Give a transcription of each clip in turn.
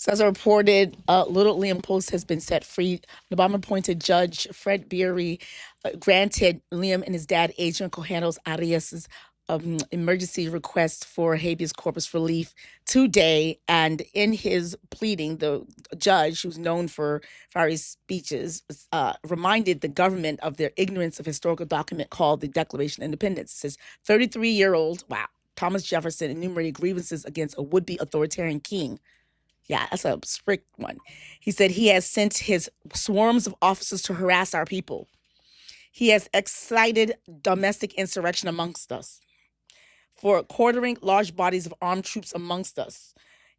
So as I reported, Little Liam Post has been set free. The Obama-appointed judge Fred Beery granted Liam and his dad, Adrian Cojanos Arias's emergency request for habeas corpus relief today. And in his pleading, the judge, who's known for various speeches, reminded the government of their ignorance of a historical document called the Declaration of Independence. It says 33-year-old, wow, Thomas Jefferson enumerated grievances against a would-be authoritarian king. Yeah, that's a strict one. He said he has sent his swarms of officers to harass our people. He has excited domestic insurrection amongst us, for quartering large bodies of armed troops amongst us.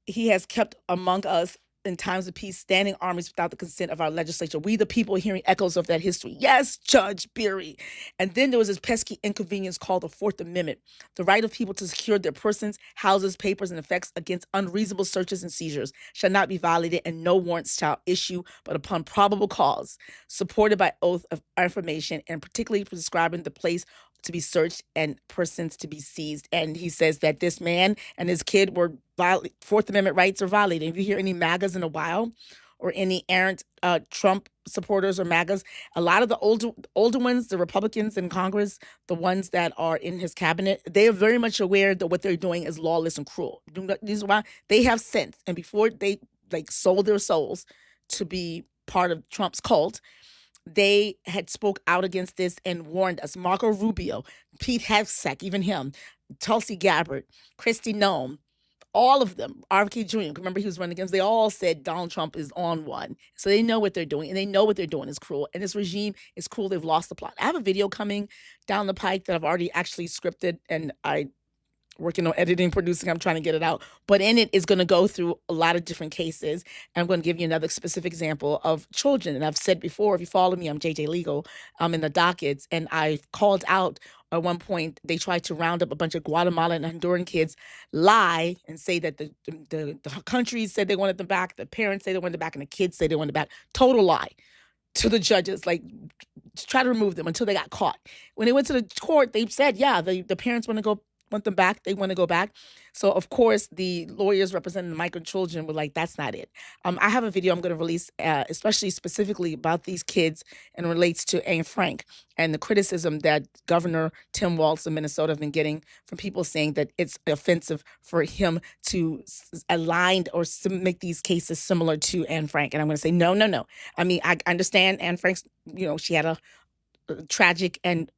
He has kept among us in times of peace standing armies without the consent of our legislature. We, the people, hearing echoes of that history. Yes, Judge Beery. And then there was this pesky inconvenience called the Fourth Amendment, the right of people to secure their persons, houses, papers, and effects against unreasonable searches and seizures shall not be violated, and no warrants shall issue but upon probable cause, supported by oath of affirmation, and particularly prescribing the place to be searched and persons to be seized. And he says that this man and his kid were Fourth Amendment rights are violated. If you hear any MAGAs in a while, or any errant Trump supporters or MAGAs, a lot of the older ones, the Republicans in Congress, the ones that are in his cabinet, they are very much aware that what they're doing is lawless and cruel. These are why they have sense, and before they sold their souls to be part of Trump's cult, they had spoke out against this and warned us. Marco Rubio, Pete Hegseth, even him, Tulsi Gabbard, Kristi Noem, all of them, RFK Jr., remember he was running against, they all said Donald Trump is on one. So they know what they're doing, and they know what they're doing is cruel. And this regime is cruel. They've lost the plot. I have a video coming down the pike that I've already actually scripted, and I working on editing, producing. I'm trying to get it out. But in it is going to go through a lot of different cases. And I'm going to give you another specific example of children. And I've said before, if you follow me, I'm JJ Legal. I'm in the dockets. And I called out at one point, they tried to round up a bunch of Guatemalan and Honduran kids, lie and say that the countries said they wanted them back, the parents say they wanted them back, and the kids say they wanted them back. Total lie to the judges, like try to remove them until they got caught. When they went to the court, they said, yeah, the parents want them back. They want to go back. So, of course, the lawyers representing the migrant children were like, that's not it. I have a video I'm going to release, especially specifically about these kids, and relates to Anne Frank and the criticism that Governor Tim Walz of Minnesota have been getting from people saying that it's offensive for him to align or make these cases similar to Anne Frank. And I'm going to say, no, no, no. I mean, I understand Anne Frank's, she had a tragic and,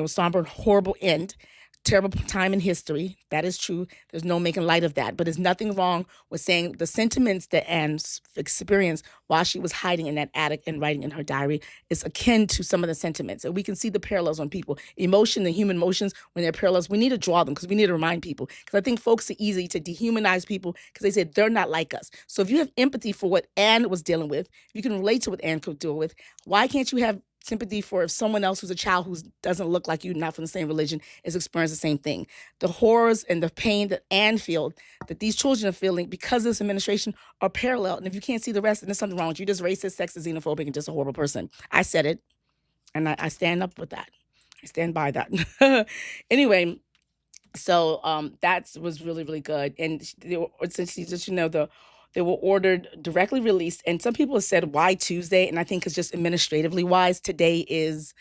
somber, horrible end. Terrible time in history. That is true. There's no making light of that. But there's nothing wrong with saying the sentiments that Anne experienced while she was hiding in that attic and writing in her diary is akin to some of the sentiments. And we can see the parallels on people. Emotion, the human emotions, when they're parallels, we need to draw them because we need to remind people. Because I think folks are easy to dehumanize people because they say they're not like us. So if you have empathy for what Anne was dealing with, you can relate to what Anne could deal with. Why can't you have sympathy for if someone else who's a child who doesn't look like you, not from the same religion, is experiencing the same thing? The horrors and the pain that Anne felt, that these children are feeling because of this administration, are parallel. And if you can't see the rest, then there's something wrong with you. You're just racist, sexist, xenophobic, and just a horrible person. I said it, and I stand up with that. I stand by that. Anyway, so that was really, really good. And they were, essentially, just they were ordered directly released. And some people have said, why Tuesday? And I think it's just administratively wise. Today is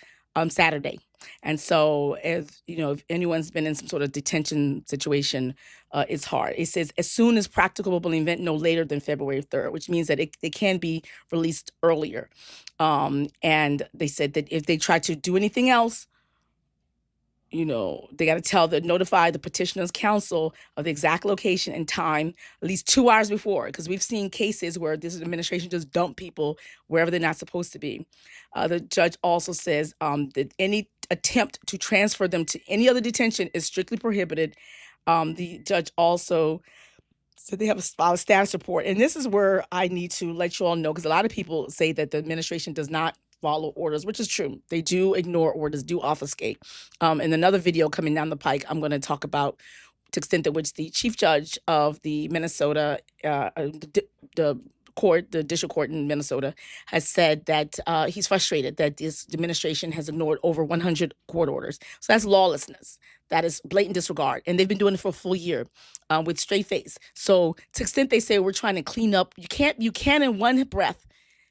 Saturday. And so if anyone's been in some sort of detention situation, it's hard. It says as soon as practicable event, no later than February 3rd, which means that they can be released earlier. And they said that if they try to do anything else, they got to notify the petitioner's counsel of the exact location and time at least 2 hours before, because we've seen cases where this administration just dump people wherever they're not supposed to be. The judge also says that any attempt to transfer them to any other detention is strictly prohibited. The judge also said they have a status report. And this is where I need to let you all know, because a lot of people say that the administration does not follow orders, which is true. They do ignore orders, do obfuscate. In another video coming down the pike, I'm going to talk about the extent to which the chief judge of the Minnesota, the Judicial Court in Minnesota, has said that he's frustrated that this administration has ignored over 100 court orders. So that's lawlessness. That is blatant disregard. And they've been doing it for a full year with straight face. So to the extent they say we're trying to clean up, you can in one breath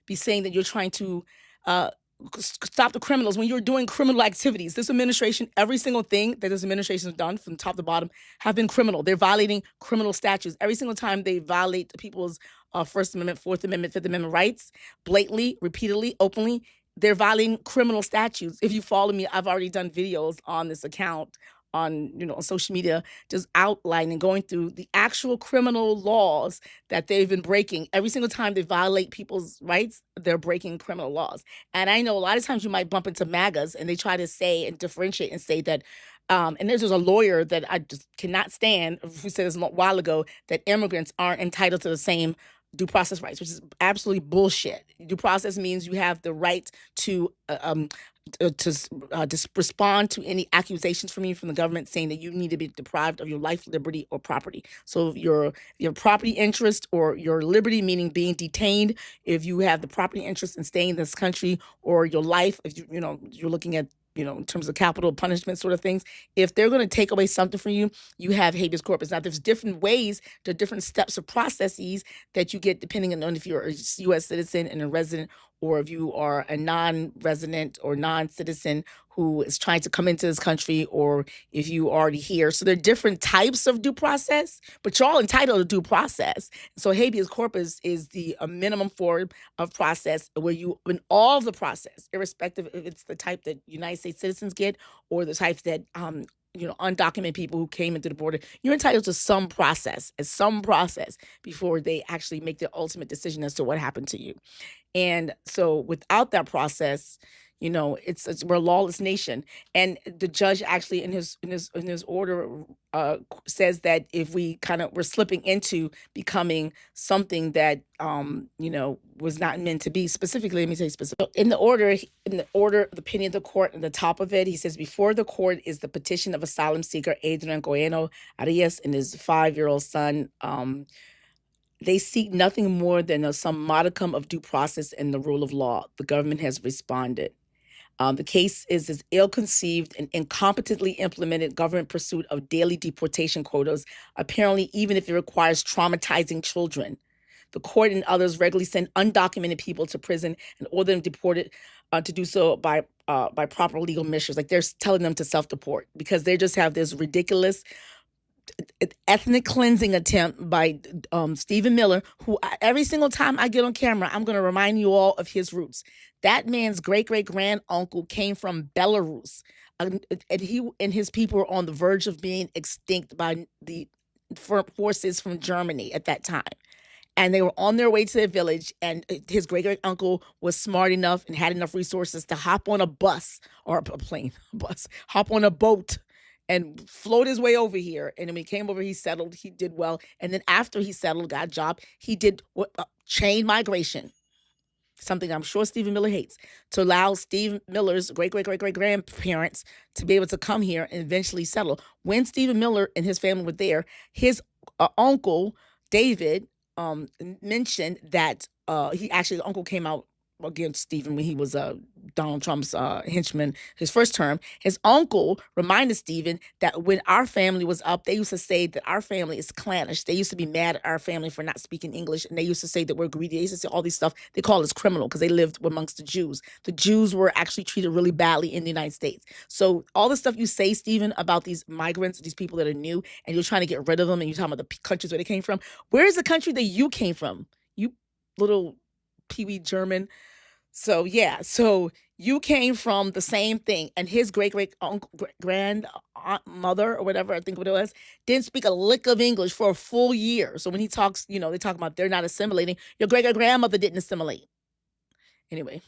be saying that you're trying to uh, stop the criminals when you're doing criminal activities. This administration, every single thing that this administration has done from top to bottom have been criminal. They're violating criminal statutes. Every single time they violate people's First Amendment, Fourth Amendment, Fifth Amendment rights, blatantly, repeatedly, openly, they're violating criminal statutes. If you follow me, I've already done videos on this account on on social media, just outlining, going through the actual criminal laws that they've been breaking. Every single time they violate people's rights, they're breaking criminal laws. And I know a lot of times you might bump into MAGAs and they try to say and differentiate and say that and there's just a lawyer that I just cannot stand who said this a while ago that immigrants aren't entitled to the same due process rights, which is absolutely bullshit. Due process means you have the right to respond to any accusations from you from the government saying that you need to be deprived of your life, liberty, or property. So your property interest or your liberty, meaning being detained, if you have the property interest in staying in this country, or your life, if you're looking at in terms of capital punishment sort of things, if they're going to take away something from you, you have habeas corpus. Now, there's different ways, there are different steps or processes that you get depending on if you're a U.S. citizen and a resident, or if you are a non-resident or non-citizen who is trying to come into this country, or if you are already here. So there are different types of due process, but you're all entitled to due process. So habeas corpus is the minimum form of process where you, in all of the process, irrespective if it's the type that United States citizens get or the types that undocumented people who came into the border, you're entitled to some process before they actually make their ultimate decision as to what happened to you. And so without that process, we're a lawless nation. And the judge actually in his order says that if we're slipping into becoming something that was not meant to be. Specifically, let me say specific. In the order, the opinion of the court, at the top of it, he says, before the court is the petition of asylum seeker Adrian Goyeno Arias and his 5-year-old son. They seek nothing more than some modicum of due process and the rule of law. The government has responded. The case is as ill-conceived and incompetently implemented government pursuit of daily deportation quotas, apparently even if it requires traumatizing children. The court and others regularly send undocumented people to prison and order them deported to do so by proper legal measures. Like they're telling them to self-deport because they just have this ridiculous ethnic cleansing attempt by Stephen Miller, who every single time I get on camera, I'm going to remind you all of his roots. That man's great-great-grand-uncle came from Belarus, and he and his people were on the verge of being extinct by the forces from Germany at that time. And they were on their way to their village, and his great-great-uncle was smart enough and had enough resources to hop on a bus or a plane, hop on a boat and float his way over here. And when he came over, he settled, he did well. And then after he settled, got a job, he did chain migration, something I'm sure Stephen Miller hates, to allow Steve Miller's great-great-great-great-grandparents to be able to come here and eventually settle. When Stephen Miller and his family were there, his uncle, David, mentioned that the uncle came out against Stephen when he was Donald Trump's henchman, his first term. His uncle reminded Stephen that when our family was up, they used to say that our family is clannish. They used to be mad at our family for not speaking English, and they used to say that we're greedy. They used to say all these stuff. They call us criminal because they lived amongst the Jews. The Jews were actually treated really badly in the United States. So all the stuff you say, Stephen, about these migrants, these people that are new, and you're trying to get rid of them, and you're talking about the countries where they came from. Where is the country that you came from? You little peewee German. So you came from the same thing, and his grandmother or whatever, I think what it was, didn't speak a lick of English for a full year. So when he talks, they talk about they're not assimilating. Your great-grandmother didn't assimilate. Anyway,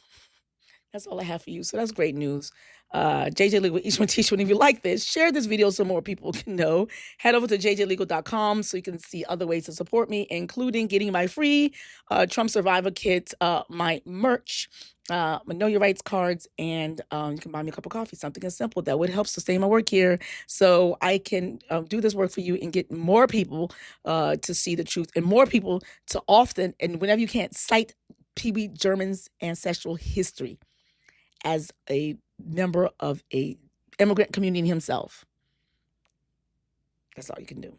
that's all I have for you. So that's great news. JJ Legal, each one teach one. If you like this, share this video so more people can know. Head over to jjlegal.com so you can see other ways to support me, including getting my free Trump Survivor Kit, my merch, my Know Your Rights cards, and you can buy me a cup of coffee, something as simple that would help sustain my work here so I can do this work for you and get more people to see the truth and more people to often, and whenever you can't, cite Pee-wee German's ancestral history as a member of a immigrant community himself. That's all you can do.